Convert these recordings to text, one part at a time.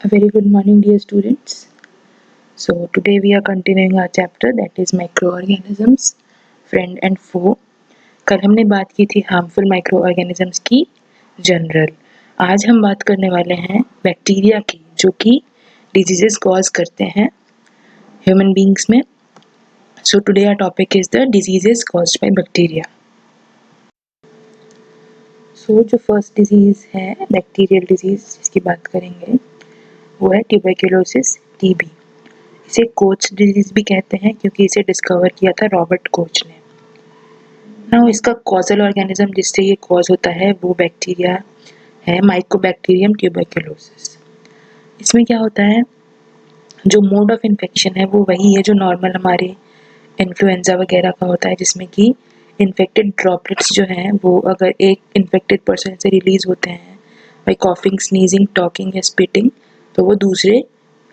A very good morning, dear students. So today we are continuing our chapter, that is microorganisms, friend and foe. कल हमने बात की थी harmful microorganisms की general. आज हम बात करने वाले हैं बैक्टीरिया की, जो कि डिजीजेस कॉज करते हैं ह्यूमन बींग्स में। So today our topic is the diseases caused by bacteria. So जो फर्स्ट डिजीज है बैक्टीरियल डिजीज जिसकी बात करेंगे वो है ट्यूबरक्यूलोसिस, टीबी। इसे कोच डिजीज भी कहते हैं क्योंकि इसे डिस्कवर किया था रॉबर्ट कोच ने। नाउ इसका कॉजल ऑर्गेनिज्म जिससे ये कॉज होता है वो बैक्टीरिया है माइकोबैक्टीरियम ट्यूबरक्यूलोसिस। इसमें क्या होता है, जो मोड ऑफ इन्फेक्शन है वो वही है जो नॉर्मल हमारे इन्फ्लुएंजा वगैरह का होता है, जिसमें कि इन्फेक्टेड ड्रॉपलेट्स जो हैं वो अगर एक इन्फेक्टेड पर्सन से रिलीज होते हैं बाई कॉफिंग, स्नीजिंग, टॉकिंग या स्पिटिंग, तो वो दूसरे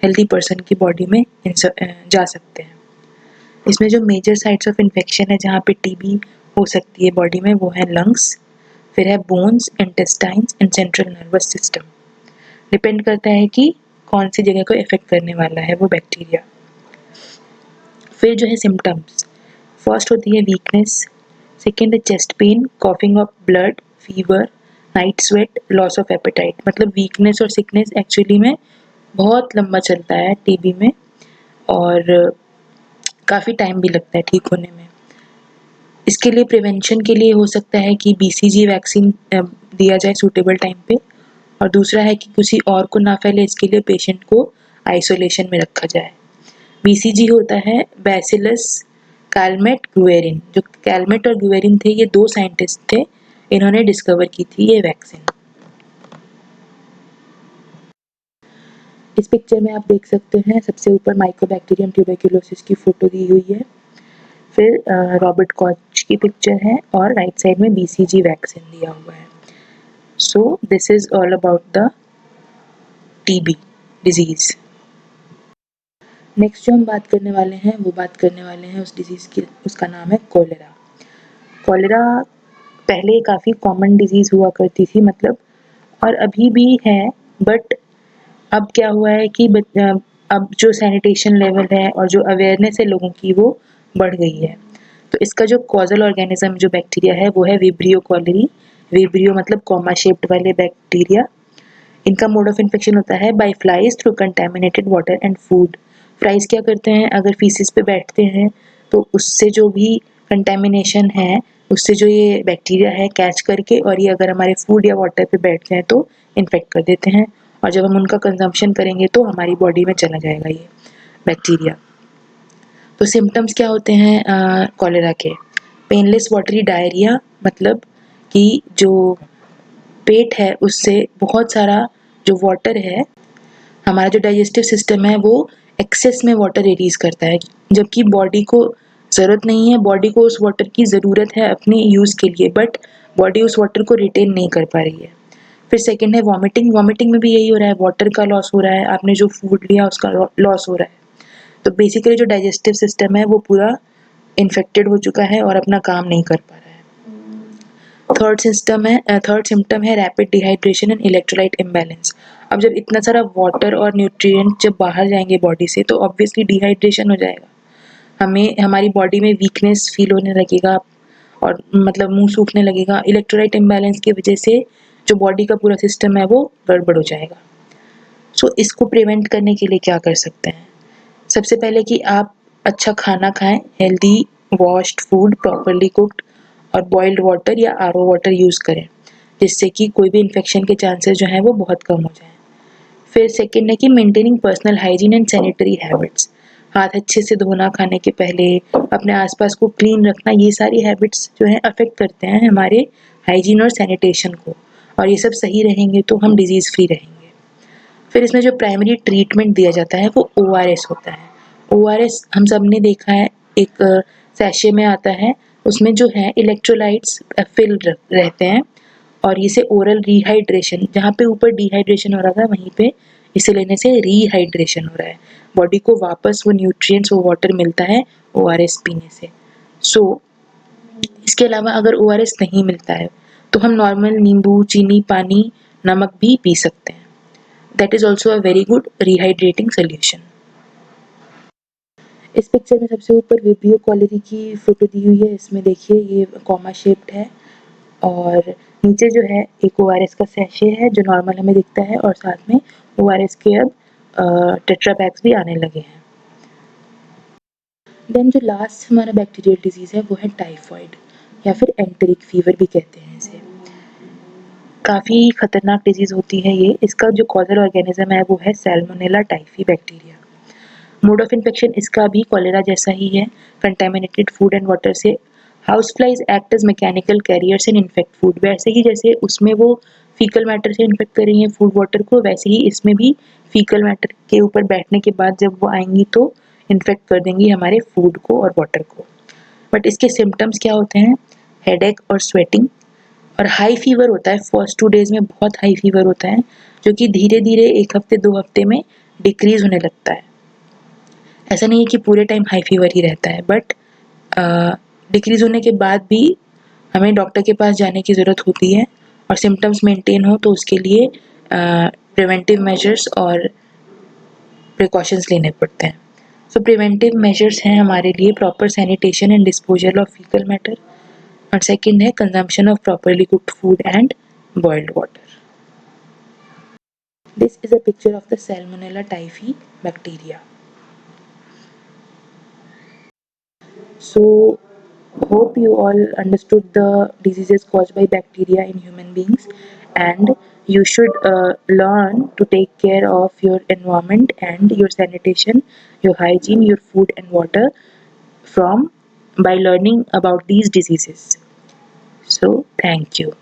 हेल्दी पर्सन की बॉडी में जा सकते हैं। इसमें जो मेजर साइट्स ऑफ इन्फेक्शन है जहाँ पे टीबी हो सकती है बॉडी में वो है लंग्स, फिर है bones, intestines and central nervous system. Depend करता है कि कौन सी जगह को इफेक्ट करने वाला है वो बैक्टीरिया। फिर जो है सिम्टम्स, फर्स्ट होती है वीकनेस, सेकेंड है chest pain, coughing of blood, fever, night sweat, loss of appetite. मतलब वीकनेस और सिकनेस एक्चुअली में बहुत लंबा चलता है टीबी में और काफ़ी टाइम भी लगता है ठीक होने में। इसके लिए प्रिवेंशन के लिए हो सकता है कि बीसीजी वैक्सीन दिया जाए सूटेबल टाइम पे, और दूसरा है कि किसी और को ना फैले इसके लिए पेशेंट को आइसोलेशन में रखा जाए। बीसीजी होता है बैसिलस कैलमेट गुएरिन। जो कैलमेट और गुएरिन थे ये दो साइंटिस्ट थे, इन्होंने डिस्कवर की थी ये वैक्सीन। इस पिक्चर में आप देख सकते हैं सबसे ऊपर माइकोबैक्टीरियम ट्यूबरक्यूलोसिस की फोटो दी हुई है, फिर रॉबर्ट कॉच की पिक्चर है और राइट साइड में बीसीजी वैक्सीन दिया हुआ है। So this is all about the TB disease. Next जो हम बात करने वाले हैं वो बात करने वाले हैं उस डिजीज की, उसका नाम है कोलेरा। कोलेरा पहले काफ़ी कॉमन डिजीज हुआ करती थी, मतलब और अभी भी है, बट अब क्या हुआ है कि अब जो सैनिटेशन लेवल है और जो अवेयरनेस है लोगों की वो बढ़ गई है। तो इसका जो कॉजल ऑर्गेनिज्म जो बैक्टीरिया है वो है विब्रियो कॉलेरी। विब्रियो मतलब कॉमा शेप्ड वाले बैक्टीरिया। इनका मोड ऑफ इन्फेक्शन होता है by flies through contaminated water and food. Flies क्या करते हैं, अगर फीसिस पे बैठते हैं तो उससे जो भी कंटेमिनेशन है उससे जो ये बैक्टीरिया है कैच करके, और ये अगर हमारे फूड या वाटर पे बैठते हैं तो इन्फेक्ट कर देते हैं, और जब हम उनका कंजम्पशन करेंगे तो हमारी बॉडी में चला जाएगा ये बैक्टीरिया। तो सिम्टम्स क्या होते हैं कॉलेरा के, पेनलेस वाटरी डायरिया, मतलब कि जो पेट है उससे बहुत सारा जो वाटर है, हमारा जो डाइजेस्टिव सिस्टम है वो एक्सेस में वाटर रिलीज करता है, जबकि बॉडी को ज़रूरत नहीं है, बॉडी को उस वाटर की ज़रूरत है अपने यूज़ के लिए, बट बॉडी उस वाटर को रिटेन नहीं कर पा रही है। फिर सेकंड है वॉमिटिंग। वॉमिटिंग में भी यही हो रहा है, वाटर का लॉस हो रहा है, आपने जो फूड लिया उसका लॉस हो रहा है। तो बेसिकली जो डाइजेस्टिव सिस्टम है वो पूरा इन्फेक्टेड हो चुका है और अपना काम नहीं कर पा रहा है। थर्ड सिम्टम है rapid dehydration and electrolyte imbalance. अब जब इतना सारा वाटर और न्यूट्रिएंट जब बाहर जाएंगे बॉडी से तो ऑब्वियसली डिहाइड्रेशन हो जाएगा, हमें हमारी बॉडी में वीकनेस फील होने लगेगा और मतलब मुंह सूखने लगेगा। इलेक्ट्रोलाइट इम्बैलेंस की वजह से जो बॉडी का पूरा सिस्टम है वो गड़बड़ हो जाएगा। सो इसको प्रिवेंट करने के लिए क्या कर सकते हैं, सबसे पहले कि आप अच्छा खाना खाएं, healthy washed food, properly cooked और बॉइल्ड वाटर या आरओ वाटर यूज़ करें, जिससे कि कोई भी इन्फेक्शन के चांसेस जो हैं वो बहुत कम हो जाएं। फिर सेकेंड है कि maintaining personal hygiene and sanitary habits, हाथ अच्छे से धोना, खाने के पहले अपने आसपास को क्लीन रखना, ये सारी हैबिट्स जो है अफेक्ट करते हैं हमारे हाइजीन और सैनिटेशन को, और ये सब सही रहेंगे तो हम डिजीज़ फ्री रहेंगे। फिर इसमें जो प्राइमरी ट्रीटमेंट दिया जाता है वो ORS होता है। ORS हम सब ने देखा है, एक सैशे में आता है, उसमें जो है इलेक्ट्रोलाइट्स फिल रहते हैं, और इसे ओरल रिहाइड्रेशन, जहाँ पे ऊपर डिहाइड्रेशन हो रहा था वहीं पे इसे लेने से रिहाइड्रेशन हो रहा है, बॉडी को वापस वो न्यूट्रिएंट्स, वो वाटर मिलता है ORS पीने से। सो इसके अलावा अगर ORS नहीं मिलता है तो हम नॉर्मल नींबू, चीनी, पानी, नमक भी पी सकते हैं। That is also a very good rehydrating solution. इस पिक्चर में सबसे ऊपर विब्रियो कॉलेरी की फोटो दी हुई है। इसमें देखिए ये कॉमा शेप्ड है और नीचे जो है एक ORS का सैशे है जो नॉर्मल हमें दिखता है और साथ में ORS के अब टेट्रा पैक्स भी आने लगे हैं। देन जो लास्ट हमारा बैक्टीरियल डिजीज़ है वो है टाइफॉइड या फिर एंटेरिक फीवर भी कहते हैं इसे। काफ़ी खतरनाक डिजीज़ होती है ये। इसका जो कॉजल ऑर्गेनिज्म है वो है salmonella typhi bacteria. Mode of infection इसका भी कॉलेरा जैसा ही है, कंटेमिनेटेड फूड एंड वाटर से। House flies act as mechanical carriers and infect food. वैसे ही जैसे उसमें वो फीकल मैटर से इन्फेक्ट कर रही हैं फूड वाटर को, वैसे ही इसमें भी फीकल मैटर के ऊपर बैठने के बाद जब वो आएंगी तो इन्फेक्ट कर देंगी हमारे फूड को और वाटर को। बट इसके सिम्टम्स क्या होते हैं? हेडेक और स्वेटिंग और हाई फीवर होता है। फर्स्ट 2 डेज़ में बहुत हाई फीवर होता है जो कि धीरे धीरे 1 हफ्ते 2 हफ्ते में डिक्रीज़ होने लगता है। ऐसा नहीं है कि पूरे टाइम हाई फीवर ही रहता है, बट डिक्रीज़ होने के बाद भी हमें डॉक्टर के पास जाने की ज़रूरत होती है और सिम्टम्स मेंटेन हो तो उसके लिए प्रिवेंटिव मेजर्स और प्रिकॉशंस लेने पड़ते हैं। सो प्रिवेंटिव मेजर्स हैं हमारे लिए proper sanitation and disposal of faecal matter और सेकंड है consumption of properly cooked food and boiled water. This is a picture of the Salmonella typhi bacteria. So hope you all understood the diseases caused by bacteria in human beings, and you should learn to take care of your environment and your sanitation, your hygiene, your food and water from by learning about these diseases. So thank you.